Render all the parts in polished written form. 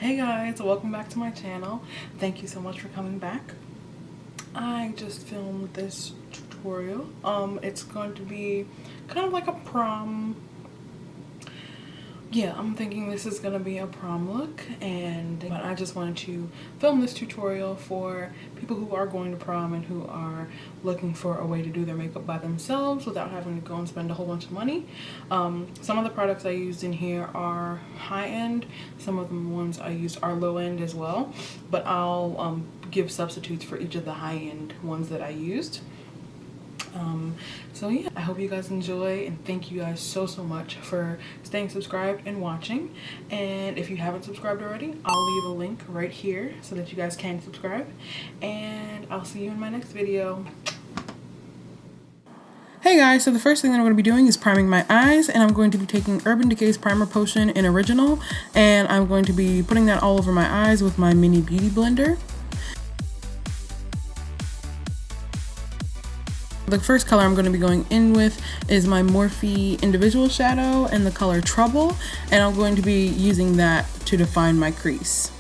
Hey guys, welcome back to my channel. Thank you so much for coming back. I just filmed this tutorial. It's going to be kind of like a prom. Yeah, I'm thinking this is gonna be a prom look, but I just wanted to film this tutorial for people who are going to prom and who are looking for a way to do their makeup by themselves without having to go and spend a whole bunch of money. Some of the products I used in here are high-end. Some of the ones I used are low-end as well, but I'll give substitutes for each of the high-end ones that I used. So yeah, I hope you guys enjoy, and thank you guys so much for staying subscribed and watching. And if you haven't subscribed already, I'll leave a link right here so that you guys can subscribe, and I'll see you in my next video. Hey guys, so the first thing that I'm going to be doing is priming my eyes, and I'm going to be taking Urban Decay's Primer Potion in Original, and I'm going to be putting that all over my eyes with my mini beauty blender. The first color I'm going to be going in with is my Morphe Individual Shadow in the color Trouble, and I'm going to be using that to define my crease.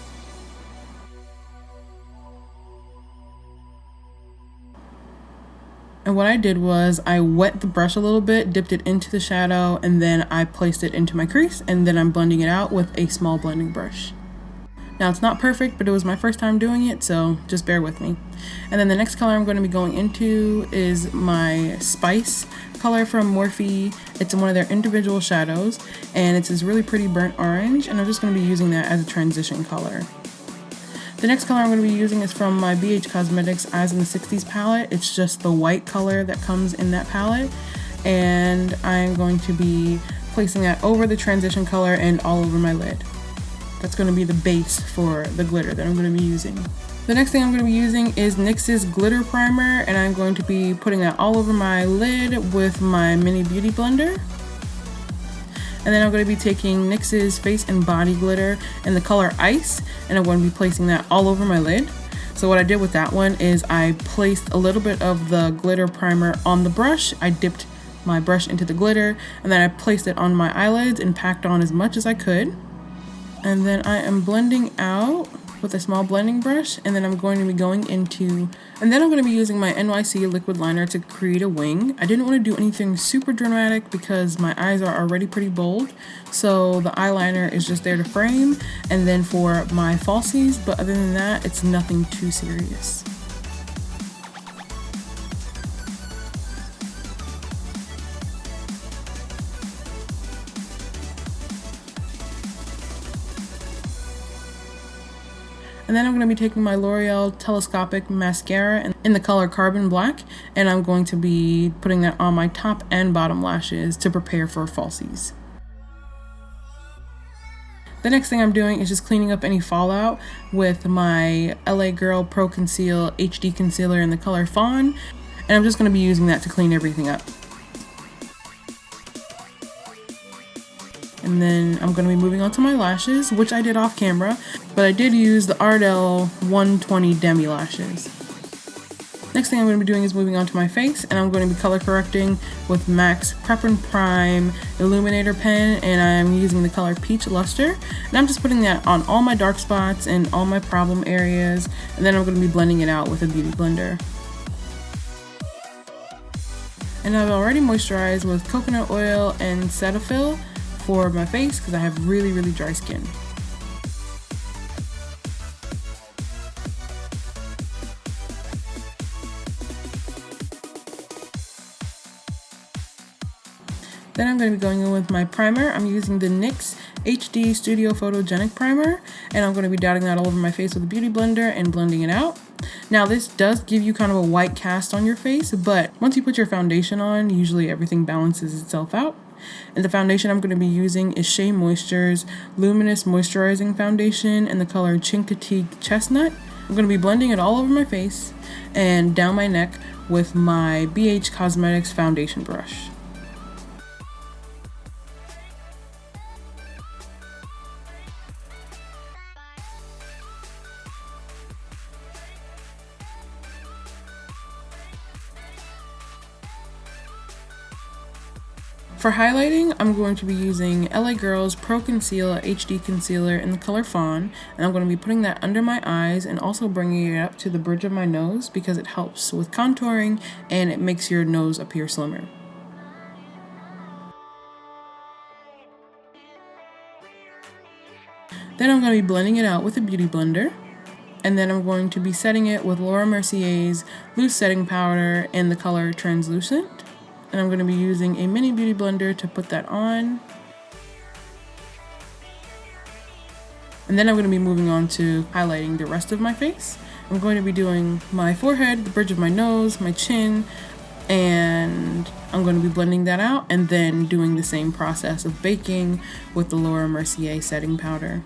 And what I did was I wet the brush a little bit, dipped it into the shadow, and then I placed it into my crease, and then I'm blending it out with a small blending brush. Now it's not perfect, but it was my first time doing it, so just bear with me. And then the next color I'm going to be going into is my Spice color from Morphe. It's one of their individual shadows, and it's this really pretty burnt orange, and I'm just going to be using that as a transition color. The next color I'm going to be using is from my BH Cosmetics Eyes in the 60s palette. It's just the white color that comes in that palette, and I'm going to be placing that over the transition color and all over my lid. That's going to be the base for the glitter that I'm going to be using. The next thing I'm going to be using is NYX's Glitter Primer, and I'm going to be putting that all over my lid with my mini beauty blender. And then I'm going to be taking NYX's Face and Body Glitter in the color Ice, and I'm going to be placing that all over my lid. So what I did with that one is I placed a little bit of the glitter primer on the brush. I dipped my brush into the glitter, and then I placed it on my eyelids and packed on as much as I could. And then I am blending out with a small blending brush, and then I'm going to be using my NYC liquid liner to create a wing. I didn't want to do anything super dramatic because my eyes are already pretty bold, so the eyeliner is just there to frame, and then for my falsies, but other than that, it's nothing too serious. And then I'm going to be taking my L'Oreal Telescopic Mascara in the color Carbon Black, and I'm going to be putting that on my top and bottom lashes to prepare for falsies. The next thing I'm doing is just cleaning up any fallout with my LA Girl Pro Conceal HD Concealer in the color Fawn, and I'm just going to be using that to clean everything up. And then I'm going to be moving on to my lashes, which I did off camera, but I did use the Ardell 120 Demi lashes. Next thing I'm going to be doing is moving on to my face, and I'm going to be color correcting with MAC's Prep and Prime Illuminator Pen, and I'm using the color Peach Luster, and I'm just putting that on all my dark spots and all my problem areas, and then I'm going to be blending it out with a beauty blender. And I've already moisturized with coconut oil and Cetaphil for my face because I have really dry skin. Then I'm going to be going in with my primer. I'm using the NYX HD Studio Photogenic Primer, and I'm going to be dotting that all over my face with a beauty blender and blending it out. Now this does give you kind of a white cast on your face, but once you put your foundation on, usually everything balances itself out. And the foundation I'm going to be using is Shea Moisture's Luminous Moisturizing Foundation in the color Chincoteague Chestnut. I'm going to be blending it all over my face and down my neck with my BH Cosmetics foundation brush. For highlighting, I'm going to be using LA Girl's Pro Conceal HD Concealer in the color Fawn, and I'm going to be putting that under my eyes and also bringing it up to the bridge of my nose because it helps with contouring and it makes your nose appear slimmer. Then I'm going to be blending it out with a beauty blender, and then I'm going to be setting it with Laura Mercier's loose setting powder in the color Translucent. And I'm going to be using a mini beauty blender to put that on. And then I'm going to be moving on to highlighting the rest of my face. I'm going to be doing my forehead, the bridge of my nose, my chin, and I'm going to be blending that out and then doing the same process of baking with the Laura Mercier setting powder.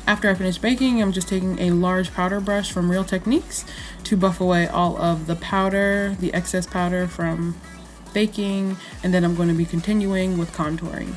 After I finish baking, I'm just taking a large powder brush from Real Techniques to buff away all of the powder, the excess powder from baking, and then I'm going to be continuing with contouring.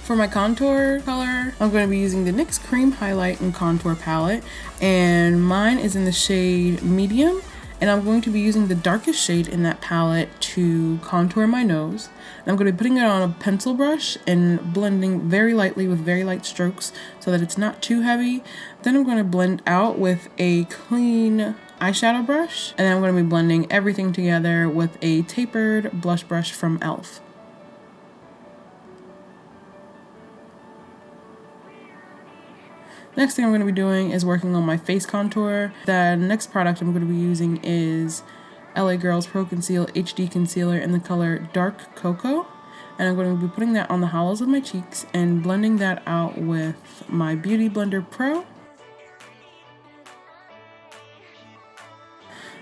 For my contour color, I'm going to be using the NYX Cream Highlight and Contour Palette, and mine is in the shade Medium, and I'm going to be using the darkest shade in that palette to contour my nose. And I'm going to be putting it on a pencil brush and blending very lightly with very light strokes so that it's not too heavy. Then I'm going to blend out with a clean eyeshadow brush, and then I'm going to be blending everything together with a tapered blush brush from e.l.f. Next thing I'm going to be doing is working on my face contour. The next product I'm going to be using is LA Girl's Pro Conceal HD Concealer in the color Dark Cocoa. And I'm going to be putting that on the hollows of my cheeks and blending that out with my Beauty Blender Pro.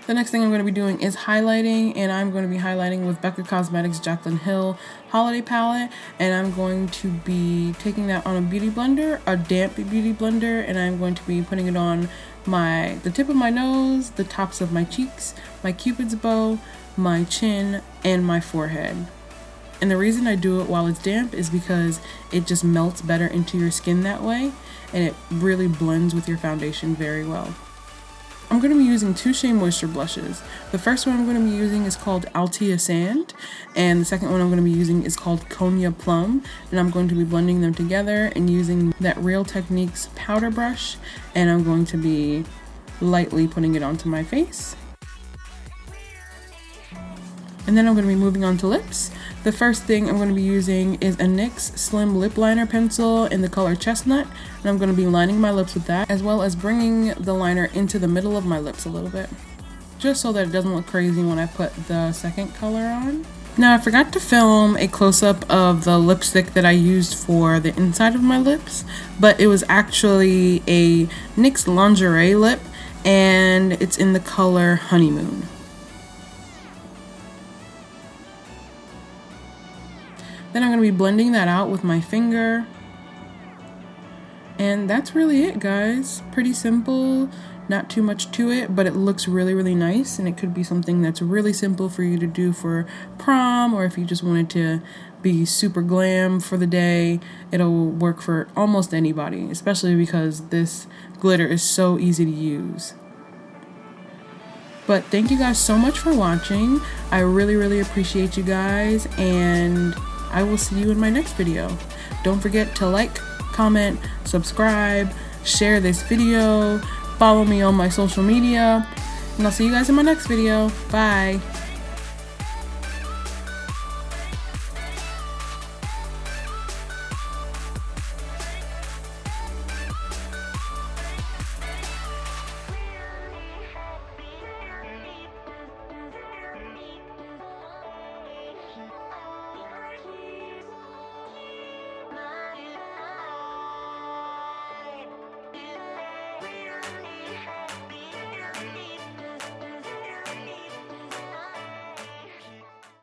The next thing I'm going to be doing is highlighting, and I'm going to be highlighting with Becca Cosmetics Jaclyn Hill Holiday Palette, and I'm going to be taking that on a beauty blender, a damp beauty blender, and I'm going to be putting it on the tip of my nose, the tops of my cheeks, my cupid's bow, my chin, and my forehead. And the reason I do it while it's damp is because it just melts better into your skin that way, and it really blends with your foundation very well. I'm going to be using two Shea Moisture blushes. The first one I'm going to be using is called Altea Sand, and the second one I'm going to be using is called Konya Plum, and I'm going to be blending them together and using that Real Techniques powder brush, and I'm going to be lightly putting it onto my face. And then I'm going to be moving on to lips. The first thing I'm going to be using is a NYX Slim Lip Liner Pencil in the color Chestnut, and I'm going to be lining my lips with that, as well as bringing the liner into the middle of my lips a little bit, just so that it doesn't look crazy when I put the second color on. Now, I forgot to film a close-up of the lipstick that I used for the inside of my lips, but it was actually a NYX Lingerie lip, and it's in the color Honeymoon. Then I'm going to be blending that out with my finger. And that's really it, guys. Pretty simple, not too much to it, but it looks really, really nice. And it could be something that's really simple for you to do for prom, or if you just wanted to be super glam for the day, it'll work for almost anybody, especially because this glitter is so easy to use. But thank you guys so much for watching. I really, really appreciate you guys, and I will see you in my next video. Don't forget to like, comment, subscribe, share this video, follow me on my social media, and I'll see you guys in my next video. Bye.